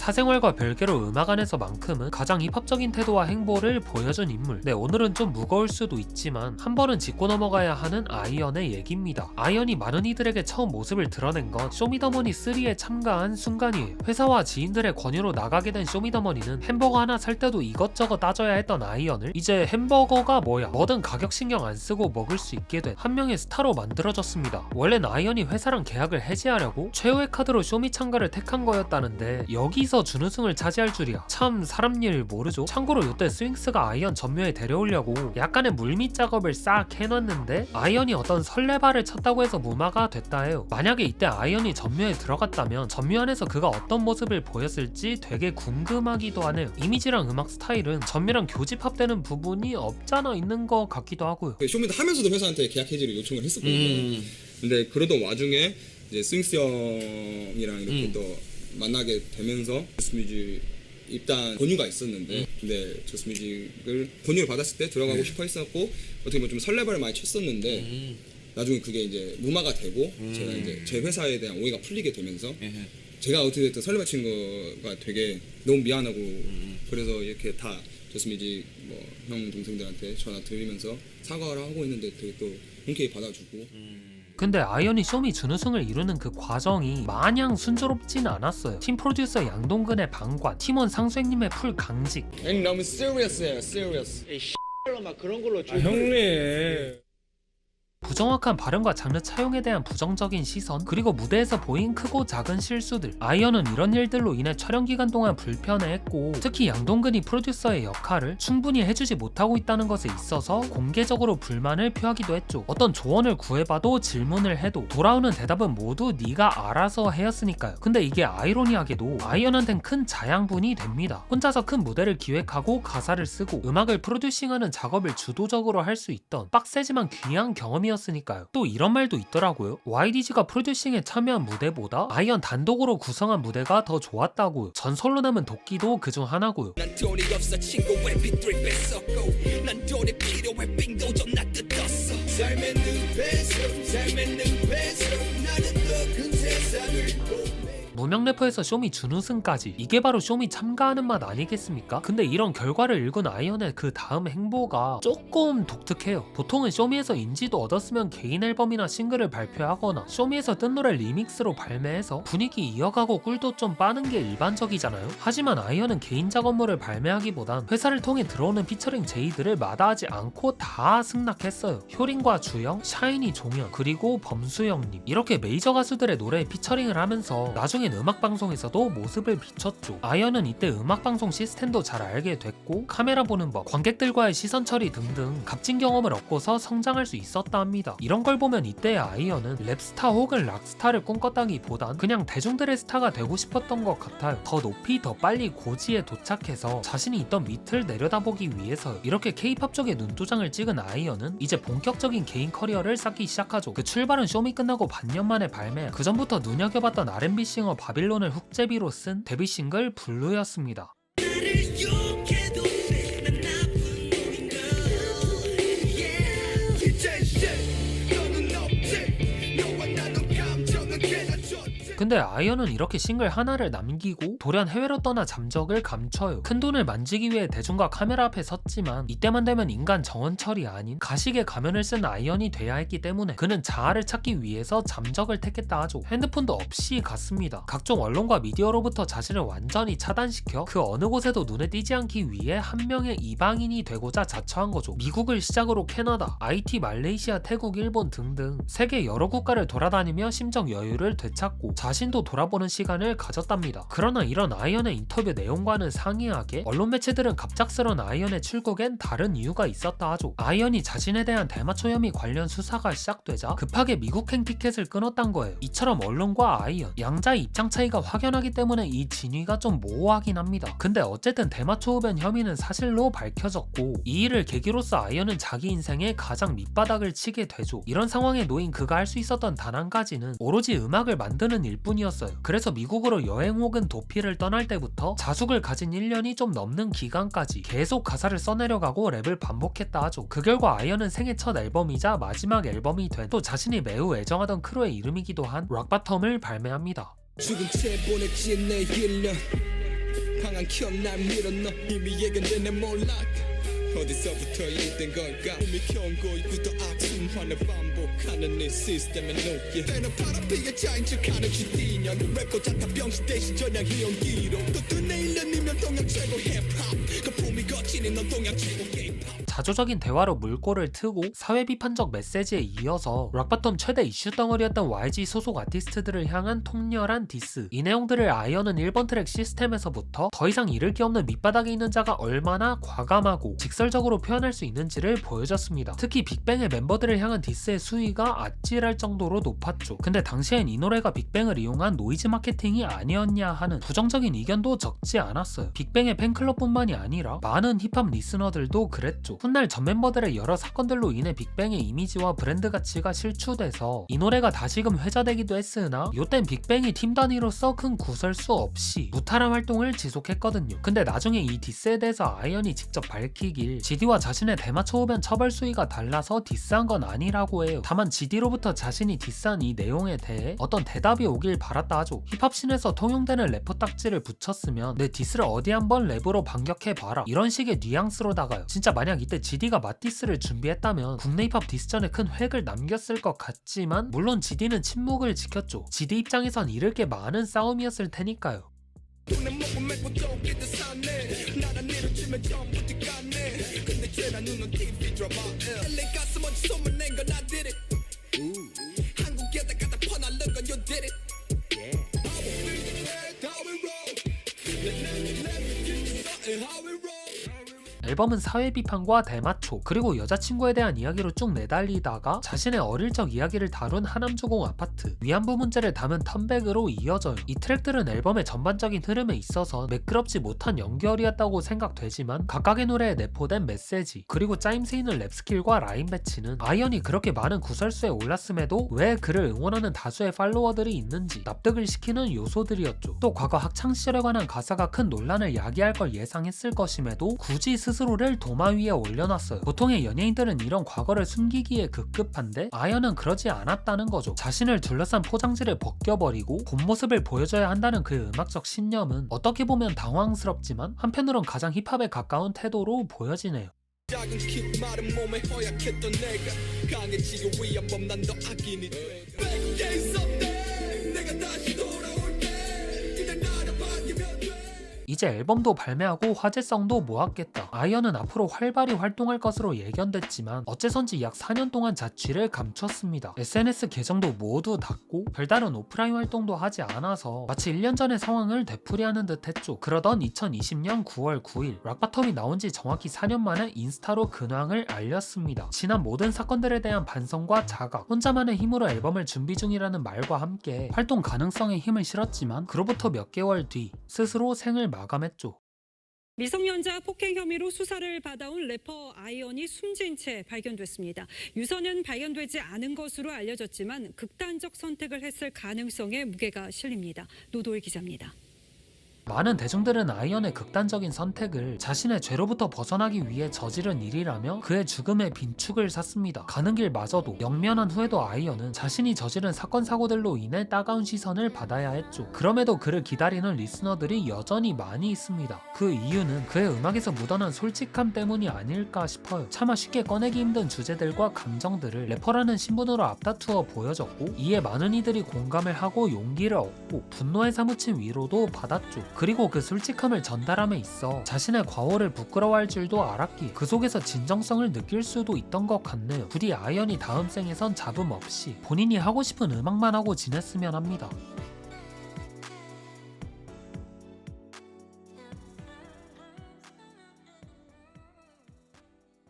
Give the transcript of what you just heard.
사생활과 별개로 음악 안에서만큼은 가장 힙합적인 태도와 행보를 보여준 인물. 네, 오늘은 좀 무거울 수도 있지만 한 번은 짚고 넘어가야 하는 아이언의 얘기입니다. 아이언이 많은 이들에게 처음 모습을 드러낸 건 쇼미더머니 3에 참가한 순간이에요. 회사와 지인들의 권유로 나가게 된 쇼미더머니는 햄버거 하나 살 때도 이것저것 따져야 했던 아이언을 이제 햄버거가 뭐야, 뭐든 가격 신경 안 쓰고 먹을 수 있게 된 한 명의 스타로 만들어졌습니다. 원래는 아이언이 회사랑 계약을 해지하려고 최후의 카드로 쇼미 참가를 택한 거였다는데 여기서 준우승을 차지할 줄이야. 참 사람 일 모르죠. 참고로 이때 스윙스가 아이언 전묘에 데려오려고 약간의 물밑 작업을 싹 해놨는데 아이언이 어떤 설레발을 쳤다고 해서 무마가 됐다 해요. 만약에 이때 아이언이 전묘에 들어갔다면 전묘 안에서 그가 어떤 모습을 보였을지 되게 궁금하기도 하네요. 이미지랑 음악 스타일은 전묘랑 교집합되는 부분이 없잖아 있는 것 같기도 하고요. 쇼미더 하면서도 회사한테 계약 해지를 요청을 했었거든요. 근데 그러던 와중에 이제 스윙스 형이랑 이렇게 또 만나게 되면서 저스뮤직 일단 권유가 있었는데 근데 저스뮤직을 권유를 받았을 때 들어가고 싶어 했었고 어떻게 보면 좀 설레발을 많이 쳤었는데 나중에 그게 이제 무마가 되고 제가 이제 제 회사에 대한 오해가 풀리게 되면서 제가 어떻게 됐든 설레발 친 거가 되게 너무 미안하고 그래서 이렇게 다 저스뮤직 뭐 형 동생들한테 전화 드리면서 사과를 하고 있는데 되게 또 흔쾌히 받아주고. 근데 아이언이 쇼미 준우승을 이루는 그 과정이 마냥 순조롭진 않았어요. 팀 프로듀서 양동근의 방관, 팀원 상수행님의 풀 강직. 형님 너무 serious해요, serious. 에이 씨발로 막 그런 걸로 좀. 형님. 부정확한 발언과 장르 차용에 대한 부정적인 시선, 그리고 무대에서 보인 크고 작은 실수들. 아이언은 이런 일들로 인해 촬영 기간 동안 불편해했고 특히 양동근이 프로듀서의 역할을 충분히 해주지 못하고 있다는 것에 있어서 공개적으로 불만을 표하기도 했죠. 어떤 조언을 구해봐도 질문을 해도 돌아오는 대답은 모두 네가 알아서 해였으니까요. 근데 이게 아이러니하게도 아이언한텐 큰 자양분이 됩니다. 혼자서 큰 무대를 기획하고 가사를 쓰고 음악을 프로듀싱하는 작업을 주도적으로 할 수 있던 빡세지만 귀한 경험이었으니까요. 또 이런 말도 있더라고요. YDG가 프로듀싱에 참여한 무대보다 아이언 단독으로 구성한 무대가 더 좋았다고요. 전설로 남은 도끼도 그중 하나고요. 난 돈이 없어 친구 MP3 뺐었고 난 돈이 필요해 빙도 좀 놔뜯었어 삶의 늪에서 나는 더 큰 세상을 무명 래퍼에서 쇼미 준우승까지, 이게 바로 쇼미 참가하는 맛 아니겠습니까? 근데 이런 결과를 일군 아이언의 그 다음 행보가 조금 독특해요. 보통은 쇼미에서 인지도 얻었으면 개인 앨범이나 싱글을 발표하거나 쇼미에서 뜬 노래 리믹스로 발매해서 분위기 이어가고 꿀도 좀 빠는 게 일반적이잖아요. 하지만 아이언은 개인 작업물을 발매하기보단 회사를 통해 들어오는 피처링 제의들을 마다하지 않고 다 승낙했어요. 효린과 주영, 샤이니 종현, 그리고 범수영님, 이렇게 메이저 가수들의 노래에 피처링을 하면서 나중에 음악방송에서도 모습을 비췄죠. 아이언은 이때 음악방송 시스템도 잘 알게 됐고 카메라 보는 법, 관객들과의 시선 처리 등등 값진 경험을 얻고서 성장할 수 있었다 합니다. 이런 걸 보면 이때의 아이언은 랩스타 혹은 락스타를 꿈꿨다기보단 그냥 대중들의 스타가 되고 싶었던 것 같아요. 더 높이 더 빨리 고지에 도착해서 자신이 있던 밑을 내려다보기 위해서 이렇게 K-팝 쪽에 눈도장을 찍은 아이언은 이제 본격적인 개인 커리어를 쌓기 시작하죠. 그 출발은 쇼미 끝나고 반년 만에 발매, 그 전부터 눈여겨봤던 R&B 싱어 바빌론을 훅제비로 쓴 데뷔 싱글 블루였습니다. 근데 아이언은 이렇게 싱글 하나를 남기고 돌연 해외로 떠나 잠적을 감춰요. 큰돈을 만지기 위해 대중과 카메라 앞에 섰지만 이때만 되면 인간 정원철이 아닌 가식의 가면을 쓴 아이언이 돼야 했기 때문에 그는 자아를 찾기 위해서 잠적을 택했다 하죠. 핸드폰도 없이 갔습니다. 각종 언론과 미디어로부터 자신을 완전히 차단시켜 그 어느 곳에도 눈에 띄지 않기 위해 한 명의 이방인이 되고자 자처한 거죠. 미국을 시작으로 캐나다, IT, 말레이시아, 태국, 일본 등등 세계 여러 국가를 돌아다니며 심적 여유를 되찾고 자신도 돌아보는 시간을 가졌답니다. 그러나 이런 아이언의 인터뷰 내용과는 상이하게 언론 매체들은 갑작스러운 아이언의 출국엔 다른 이유가 있었다 하죠. 아이언이 자신에 대한 대마초 혐의 관련 수사가 시작되자 급하게 미국행 티켓을 끊었단 거예요. 이처럼 언론과 아이언, 양자의 입장 차이가 확연하기 때문에 이 진위가 좀 모호하긴 합니다. 근데 어쨌든 대마초 흡연 혐의는 사실로 밝혀졌고 이 일을 계기로서 아이언은 자기 인생의 가장 밑바닥을 치게 되죠. 이런 상황에 놓인 그가 할 수 있었던 단 한 가지는 오로지 음악을 만드는 일 뿐이었어요. 그래서 미국으로 여행 혹은 도피를 떠날 때부터 자숙을 가진 1년이 좀 넘는 기간까지 계속 가사를 써내려가고 랩을 반복했다 하죠. 그 결과 아이언은 생애 첫 앨범이자 마지막 앨범이 된 또 자신이 매우 애정하던 크루의 이름이기도 한 락바텀을 발매합니다. 죽은 채 보냈지 내 1년 방안 켜날 밀어넣어 이미 예견된 내 몰락 어디서부터 이된 걸까 꿈이 경고의 구도 악순환을 반복하는 이 시스템의 녹이 때는 파란피에 차인 척하는 GD년 랩도 작가 병신 대신 전향 희연기로 또 내일 년이면 동양 최고 힙합 거품이 거치는 넌 동양 최고 K-pop 자조적인 대화로 물꼬를 트고 사회 비판적 메시지에 이어서 락바텀 최대 이슈 덩어리였던 YG 소속 아티스트들을 향한 통렬한 디스. 이 내용들을 아이언은 1번 트랙 시스템에서부터 더 이상 잃을 게 없는 밑바닥에 있는 자가 얼마나 과감하고 직설적으로 표현할 수 있는지를 보여줬습니다. 특히 빅뱅의 멤버들을 향한 디스의 수위가 아찔할 정도로 높았죠. 근데 당시엔 이 노래가 빅뱅을 이용한 노이즈 마케팅이 아니었냐 하는 부정적인 의견도 적지 않았어요. 빅뱅의 팬클럽뿐만이 아니라 많은 힙합 리스너들도 그랬죠. 훗날 전 멤버들의 여러 사건들로 인해 빅뱅의 이미지와 브랜드 가치가 실추돼서 이 노래가 다시금 회자되기도 했으나 요땐 빅뱅이 팀 단위로서 큰 구설수 없이 무탈한 활동을 지속했거든요. 근데 나중에 이 디스에 대해서 아이언이 직접 밝히길 GD와 자신의 대마초 흡연 처벌 수위가 달라서 디스한 건 아니라고 해요. 다만 GD로부터 자신이 디스한 이 내용에 대해 어떤 대답이 오길 바랐다 하죠. 힙합씬에서 통용되는 래퍼 딱지를 붙였으면 내 디스를 어디 한번 랩으로 반격해봐라 이런 식의 뉘앙스로다가요. 진짜 만약 이때 GD가 맞디스를 준비했다면 국내 힙합 디스전에 큰 획을 남겼을 것 같지만 물론 GD는 침묵을 지켰죠. GD 입장에선 잃을 게 많은 싸움이었을 테니까요. 돈을 먹고 맥고 또 끼듯 사네 나란 일을 주면 전부 뒤갔네 근데 죄나 눈은 TV 드라마 LA 가슴 먼저 소문낸 건 I did it 한국에다가 다 퍼날른 건 you did it How we feel it, how we roll Let me teach you something how we roll 앨범은 사회 비판과 대마초 그리고 여자친구에 대한 이야기로 쭉 내달리다가 자신의 어릴 적 이야기를 다룬 하남조공 아파트 위안부 문제를 담은 턴백으로 이어져요. 이 트랙들은 앨범의 전반적인 흐름에 있어서 매끄럽지 못한 연결이었다고 생각되지만 각각의 노래에 내포된 메시지 그리고 짜임새 있는 랩 스킬과 라인 배치는 아이언이 그렇게 많은 구설수에 올랐음에도 왜 그를 응원하는 다수의 팔로워들이 있는지 납득을 시키는 요소들이었죠. 또 과거 학창시절에 관한 가사가 큰 논란을 야기할 걸 예상했을 것임에도 굳이 스스로를 도마 위에 올려놨어요. 보통의 연예인들은 이런 과거를 숨기기에 급급한데 아이언은 그러지 않았다는 거죠. 자신을 둘러싼 포장지를 벗겨버리고 본 모습을 보여줘야 한다는 그의 음악적 신념은 어떻게 보면 당황스럽지만 한편으론 가장 힙합에 가까운 태도로 보여지네요. 작은 키 마른 몸에 허약했던 내가 강해지기 위한 법 난 더 악인이 돼 백개 있었네 내가 다시 돌아올 때 그냥 나를 반기면 돼 이제 앨범도 발매하고 화제성도 모았겠다. 아이언은 앞으로 활발히 활동할 것으로 예견됐지만 어째선지 약 4년 동안 자취를 감췄습니다. SNS 계정도 모두 닫고 별다른 오프라인 활동도 하지 않아서 마치 1년 전의 상황을 되풀이하는 듯 했죠. 그러던 2020년 9월 9일 락바텀이 나온 지 정확히 4년 만에 인스타로 근황을 알렸습니다. 지난 모든 사건들에 대한 반성과 자각, 혼자만의 힘으로 앨범을 준비 중이라는 말과 함께 활동 가능성에 힘을 실었지만 그로부터 몇 개월 뒤 스스로 생을 마감했죠. 미성년자 폭행 혐의로 수사를 받아온 래퍼 아이언이 숨진 채 발견됐습니다. 유서는 발견되지 않은 것으로 알려졌지만 극단적 선택을 했을 가능성에 무게가 실립니다. 노도일 기자입니다. 많은 대중들은 아이언의 극단적인 선택을 자신의 죄로부터 벗어나기 위해 저지른 일이라며 그의 죽음에 빈축을 샀습니다. 가는 길마저도 영면한 후에도 아이언은 자신이 저지른 사건 사고들로 인해 따가운 시선을 받아야 했죠. 그럼에도 그를 기다리는 리스너들이 여전히 많이 있습니다. 그 이유는 그의 음악에서 묻어난 솔직함 때문이 아닐까 싶어요. 차마 쉽게 꺼내기 힘든 주제들과 감정들을 래퍼라는 신분으로 앞다투어 보여줬고 이에 많은 이들이 공감을 하고 용기를 얻고 분노에 사무친 위로도 받았죠. 그리고 그 솔직함을 전달함에 있어 자신의 과오를 부끄러워할 줄도 알았기에 그 속에서 진정성을 느낄 수도 있던 것 같네요. 부디 아이언이 다음 생에선 잡음 없이 본인이 하고 싶은 음악만 하고 지냈으면 합니다.